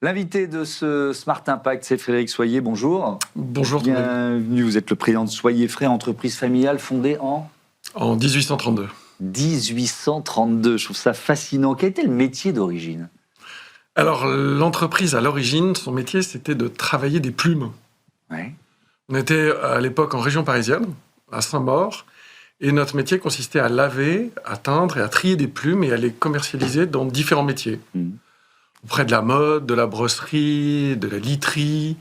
L'invité de ce Smart Impact, c'est Frédéric Soyer. Bonjour. Bonjour. Bienvenue. Vous êtes le président de Soyer Frais, entreprise familiale fondée en 1832. 1832. Je trouve ça fascinant. Quel était le métier d'origine ? Alors, l'entreprise, à l'origine, son métier, c'était de travailler des plumes. Ouais. On était à l'époque en région parisienne, à Saint-Maur, et notre métier consistait à laver, à teindre et à trier des plumes et à les commercialiser dans différents métiers. Auprès de la mode, de la brosserie, de la literie,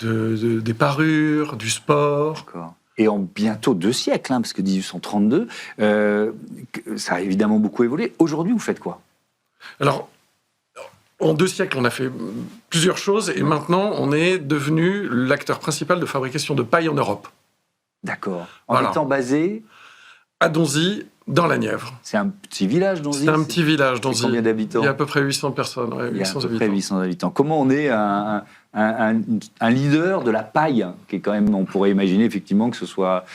des parures, du sport. D'accord. Et en bientôt 2 siècles, parce que 1832, ça a évidemment beaucoup évolué. Aujourd'hui, vous faites quoi ? Alors, en 2 siècles, on a fait plusieurs choses et maintenant, on est devenu l'acteur principal de fabrication de paille en Europe. D'accord. En étant basé à Donzy, dans la Nièvre. C'est un petit village, Donzy ? C'est un petit village, Donzy. Combien d'habitants ? Il y a à peu près 800 personnes. Ouais, 800 habitants. Comment on est un leader de la paille, qui est quand même, on pourrait imaginer effectivement que ce soit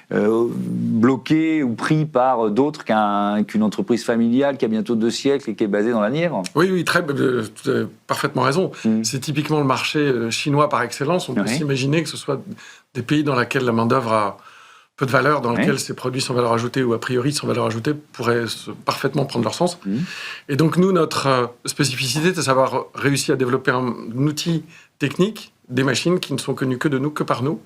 bloqué ou pris par d'autres qu'une entreprise familiale qui a bientôt 2 siècles et qui est basée dans la Nièvre ? Oui, parfaitement raison. C'est typiquement le marché chinois par excellence. On peut s'imaginer que ce soit des pays dans lesquels la main-d'œuvre a peu de valeur, dans lesquels ces produits sans valeur ajoutée ou a priori sans valeur ajoutée pourraient parfaitement prendre leur sens. Et donc nous, notre spécificité, c'est de savoir réussir à développer un outil technique, des machines qui ne sont connues que de nous, que par nous,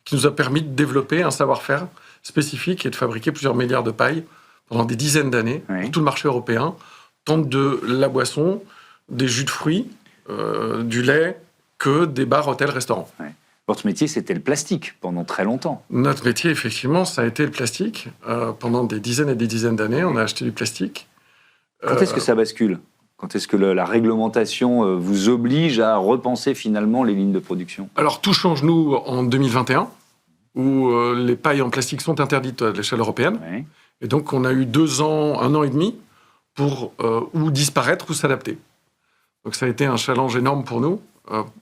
qui nous a permis de développer un savoir-faire spécifique et de fabriquer plusieurs milliards de pailles pendant des dizaines d'années pour tout le marché européen, tant de la boisson, des jus de fruits, du lait, que des bars, hôtels, restaurants. Votre métier, c'était le plastique pendant très longtemps. Notre métier, effectivement, ça a été le plastique. Pendant des dizaines et des dizaines d'années, on a acheté du plastique. Quand est-ce que ça bascule ? Quand est-ce que la réglementation vous oblige à repenser finalement les lignes de production ? Alors, tout change, nous, en 2021, où les pailles en plastique sont interdites à l'échelle européenne. Et donc, on a eu 2 ans, 1 an et demi, pour ou disparaître ou s'adapter. Donc, ça a été un challenge énorme pour nous,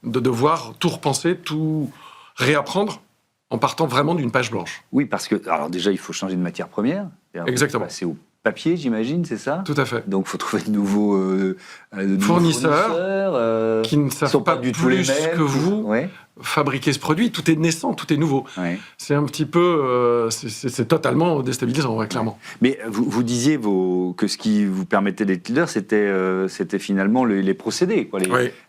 de devoir tout repenser, tout réapprendre en partant vraiment d'une page blanche. Oui, parce que, alors déjà, il faut changer de matière première. Exactement. Passer au papier, j'imagine, c'est ça ? Tout à fait. Donc, il faut trouver de nouveaux fournisseurs qui ne savent pas du tout les mêmes que vous fabriquer ce produit. Tout est naissant, tout est nouveau. C'est un petit peu... c'est totalement déstabilisant, clairement. Mais vous disiez que ce qui vous permettait d'être leader, c'était finalement les procédés, quoi,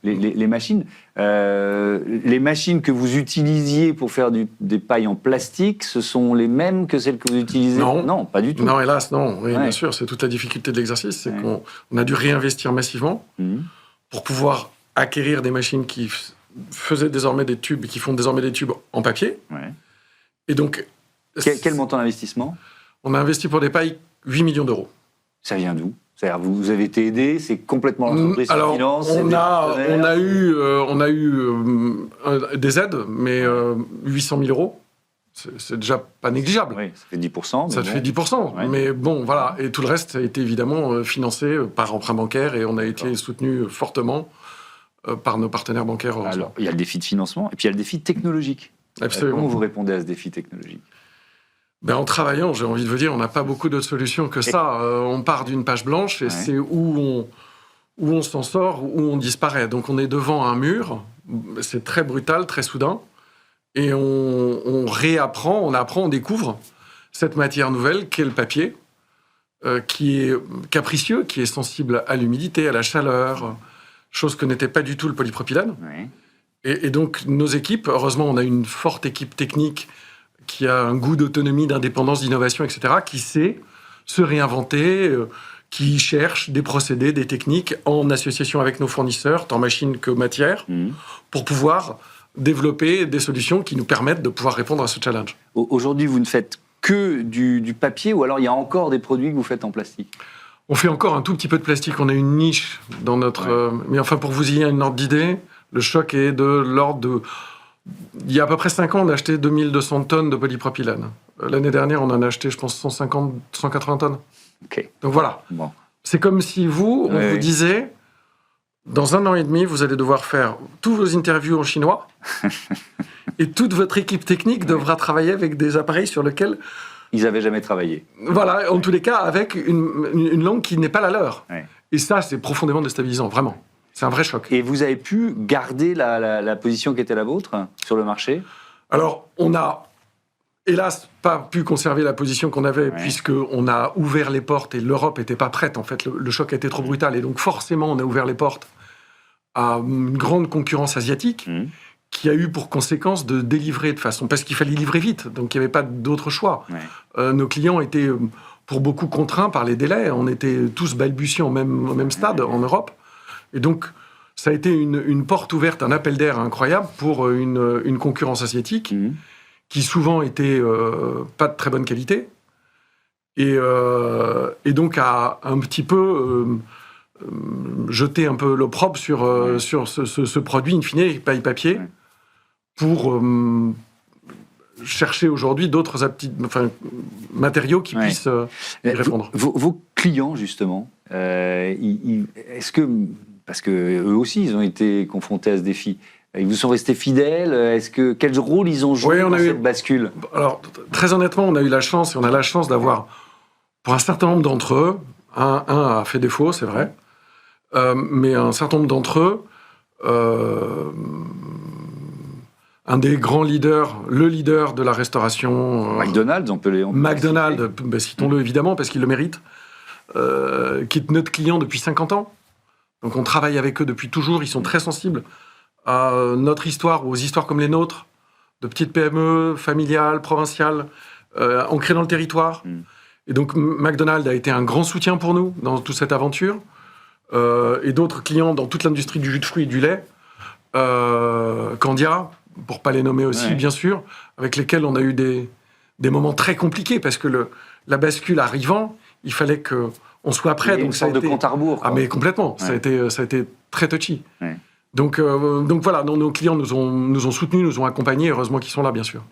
les machines. Les machines que vous utilisiez pour faire des pailles en plastique, ce sont les mêmes que celles que vous utilisez ? Non, pas du tout. Non, hélas, non. Oui, bien sûr, c'est toute la difficulté de l'exercice. C'est qu'on a dû réinvestir massivement pour pouvoir acquérir des machines qui faisaient désormais des tubes, qui font désormais des tubes en papier. Et donc... Quel montant d'investissement ? On a investi pour des pailles 8 millions d'euros. Ça vient d'où ? C'est-à-dire, vous avez été aidé, c'est complètement l'entreprise qui finance. On a eu des aides, mais 800 000 euros, c'est déjà pas négligeable. Oui, ça fait 10%. Ça fait 10%, mais bon, voilà. Et tout le reste a été évidemment financé par emprunt bancaire et on a été soutenu fortement par nos partenaires bancaires. Alors, il y a le défi de financement et puis il y a le défi technologique. Absolument. Comment vous répondez à ce défi technologique ? En travaillant, j'ai envie de vous dire, on n'a pas beaucoup d'autres solutions que ça. On part d'une page blanche et c'est où on s'en sort, où on disparaît. Donc on est devant un mur, c'est très brutal, très soudain, et on réapprend, on découvre cette matière nouvelle qu'est le papier, qui est capricieux, qui est sensible à l'humidité, à la chaleur, chose que n'était pas du tout le polypropylène. Et donc nos équipes, heureusement on a une forte équipe technique qui a un goût d'autonomie, d'indépendance, d'innovation, etc., qui sait se réinventer, qui cherche des procédés, des techniques en association avec nos fournisseurs, tant machines que matières, pour pouvoir développer des solutions qui nous permettent de pouvoir répondre à ce challenge. Aujourd'hui, vous ne faites que du papier ou alors il y a encore des produits que vous faites en plastique ? On fait encore un tout petit peu de plastique. On a une niche dans notre... mais enfin, pour vous y une ordre d'idée, le choc est de l'ordre de... Il y a à peu près 5 ans, on a acheté 2200 tonnes de polypropylène. L'année dernière, on en a acheté, je pense, 150, 180 tonnes. Donc voilà. C'est comme si on vous disait, dans 1 an et demi, vous allez devoir faire tous vos interviews en chinois et toute votre équipe technique devra travailler avec des appareils sur lesquels... Ils n'avaient jamais travaillé. Voilà, en tous les cas, avec une langue qui n'est pas la leur. Et ça, c'est profondément déstabilisant, vraiment. C'est un vrai choc. Et vous avez pu garder la position qui était la vôtre sur le marché? Alors, on a, hélas, pas pu conserver la position qu'on avait, puisqu'on a ouvert les portes et l'Europe n'était pas prête. En fait, le choc a été trop brutal. Et donc, forcément, on a ouvert les portes à une grande concurrence asiatique qui a eu pour conséquence de délivrer de façon... Parce qu'il fallait livrer vite, donc il n'y avait pas d'autre choix. Nos clients étaient, pour beaucoup, contraints par les délais. On était tous balbutiants au même stade en Europe. Et donc, ça a été une porte ouverte, un appel d'air incroyable pour une concurrence asiatique qui souvent était pas de très bonne qualité. Et donc, a un petit peu... jeter un peu l'opprobre sur ce produit, in fine, paille-papier, pour chercher aujourd'hui d'autres matériaux qui puissent y répondre. Vos clients, justement, est-ce que, parce qu'eux aussi, ils ont été confrontés à ce défi, ils vous sont restés fidèles? Quel rôle ils ont joué dans cette bascule? Alors, très honnêtement, on a la chance d'avoir, pour un certain nombre d'entre eux, un a fait défaut, c'est vrai, mais un certain nombre d'entre eux, un des grands leaders, le leader de la restauration... McDonald's, on peut McDonald's, citons-le évidemment, parce qu'il le mérite, qui est notre client depuis 50 ans. Donc on travaille avec eux depuis toujours, ils sont très sensibles à notre histoire, ou aux histoires comme les nôtres, de petites PME, familiales, provinciales, ancrées dans le territoire. Et donc McDonald's a été un grand soutien pour nous dans toute cette aventure. Et d'autres clients dans toute l'industrie du jus de fruits et du lait, Candia, pour pas les nommer aussi, bien sûr, avec lesquels on a eu des moments très compliqués, parce que la bascule arrivant, il fallait qu'on soit prêt. Donc une sorte de compte à rebours. Ah mais complètement, ça a été très touchy. Donc voilà, nos clients nous ont soutenus, nous ont accompagnés, heureusement qu'ils sont là, bien sûr.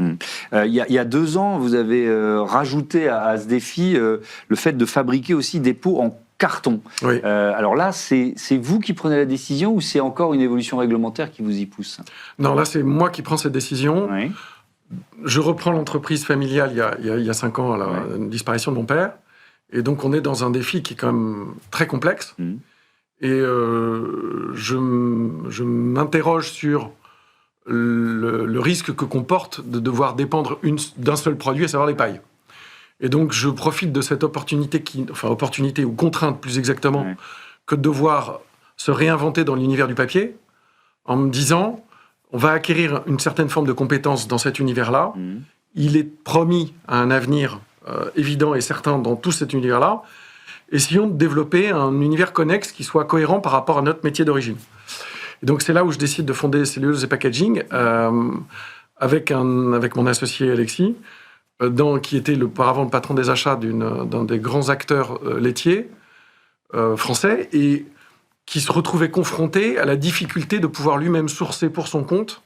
Il y a 2 ans, vous avez rajouté à ce défi le fait de fabriquer aussi des pots en carton. Alors là, c'est vous qui prenez la décision, ou c'est encore une évolution réglementaire qui vous y pousse? Non, là, c'est moi qui prends cette décision. Je reprends l'entreprise familiale il y a 5 ans, à la disparition de mon père. Et donc, on est dans un défi qui est quand même très complexe. Et je m'interroge sur le risque que comporte de devoir dépendre d'un seul produit, à savoir les pailles. Et donc, je profite de cette opportunité, opportunité ou contrainte plus exactement, que de devoir se réinventer dans l'univers du papier, en me disant, on va acquérir une certaine forme de compétence dans cet univers-là. Il est promis à un avenir évident et certain dans tout cet univers-là. Essayons de développer un univers connexe qui soit cohérent par rapport à notre métier d'origine. Et donc, c'est là où je décide de fonder Cellulose et Packaging, avec mon associé Alexis, qui était auparavant le patron des achats d'un des grands acteurs laitiers français, et qui se retrouvait confronté à la difficulté de pouvoir lui-même sourcer pour son compte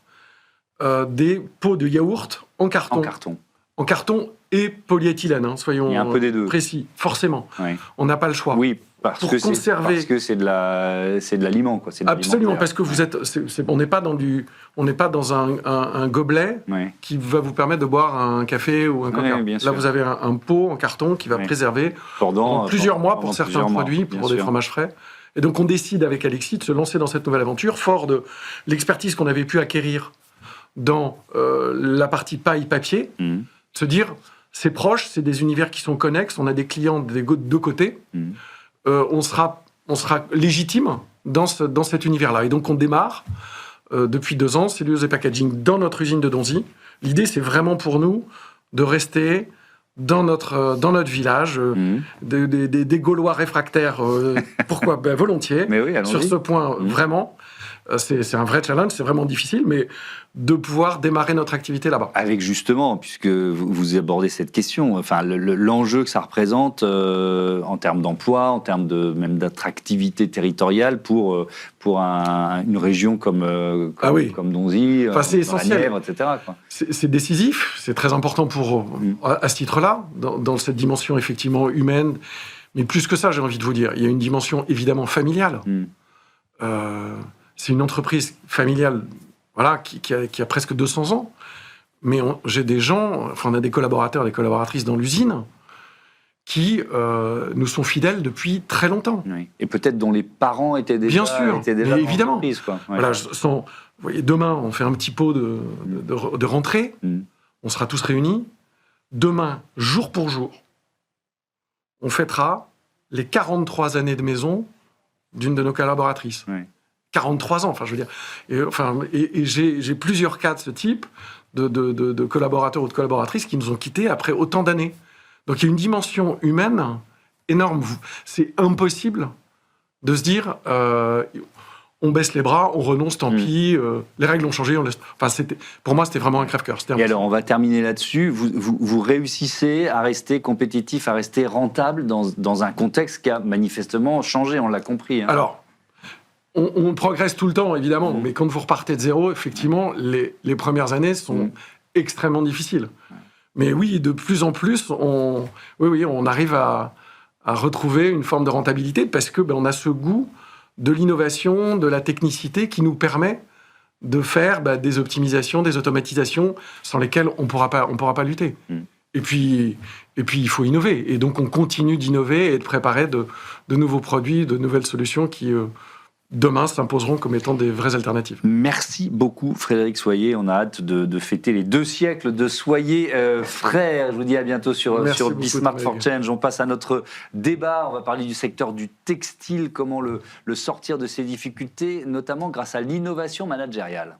des pots de yaourt en carton. En carton et polyéthylène, soyons Il y a un peu des deux. Précis, forcément. On n'a pas le choix. Oui, parce que c'est de l'aliment, quoi. Absolument, parce que on n'est pas dans un gobelet qui va vous permettre de boire un café ou un coca. Là, vous avez un pot en carton qui va préserver pendant plusieurs mois pour certains produits, pour des fromages frais. Et donc, on décide avec Alexis de se lancer dans cette nouvelle aventure, fort de l'expertise qu'on avait pu acquérir dans la partie paille-papier, se dire, c'est proche, c'est des univers qui sont connexes, on a des clients des deux côtés, on sera légitime dans cet univers-là. Et donc, on démarre depuis 2 ans, Cellulose et Packaging, dans notre usine de Donzy. L'idée, c'est vraiment pour nous de rester dans notre village, des Gaulois réfractaires, pourquoi volontiers, sur ce point, vraiment. C'est un vrai challenge, c'est vraiment difficile, mais de pouvoir démarrer notre activité là-bas. Avec justement, puisque vous abordez cette question, l'enjeu que ça représente en termes d'emploi, en termes même d'attractivité territoriale pour une région comme Donzy, c'est essentiel. Nièvre, etc. C'est décisif, c'est très important à ce titre-là, dans cette dimension effectivement humaine. Mais plus que ça, j'ai envie de vous dire, il y a une dimension évidemment familiale. C'est une entreprise familiale, qui a presque 200 ans. Mais j'ai des gens, on a des collaborateurs, des collaboratrices dans l'usine qui nous sont fidèles depuis très longtemps. Oui. Et peut-être dont les parents étaient déjà, bien sûr, dans évidemment. l'entreprise, quoi. Ouais. Voilà, vous voyez, demain, on fait un petit pot de rentrée, on sera tous réunis. Demain, jour pour jour, on fêtera les 43 années de maison d'une de nos collaboratrices. Oui. 43 ans, enfin, je veux dire. Et j'ai plusieurs cas de ce type, de collaborateurs ou de collaboratrices qui nous ont quittés après autant d'années. Donc il y a une dimension humaine énorme. C'est impossible de se dire on baisse les bras, on renonce, tant pis, les règles ont changé, on laisse. Enfin, pour moi, c'était vraiment un crève-cœur. Et alors, on va terminer là-dessus. Vous réussissez à rester compétitif, à rester rentable dans un contexte qui a manifestement changé, on l'a compris. Hein. Alors, on progresse tout le temps, évidemment, mais quand vous repartez de zéro, effectivement, les premières années sont extrêmement difficiles. Mais oui, de plus en plus, on arrive à retrouver une forme de rentabilité parce que on a ce goût de l'innovation, de la technicité qui nous permet de faire des optimisations, des automatisations sans lesquelles on pourra pas lutter. Et puis, il faut innover. Et donc, on continue d'innover et de préparer de nouveaux produits, de nouvelles solutions qui demain s'imposeront comme étant des vraies alternatives. Merci beaucoup Frédéric Soyer, on a hâte de fêter les 2 siècles de Soyer frères. Je vous dis à bientôt sur Be Smart for Change. On passe à notre débat, on va parler du secteur du textile, comment le sortir de ses difficultés, notamment grâce à l'innovation managériale.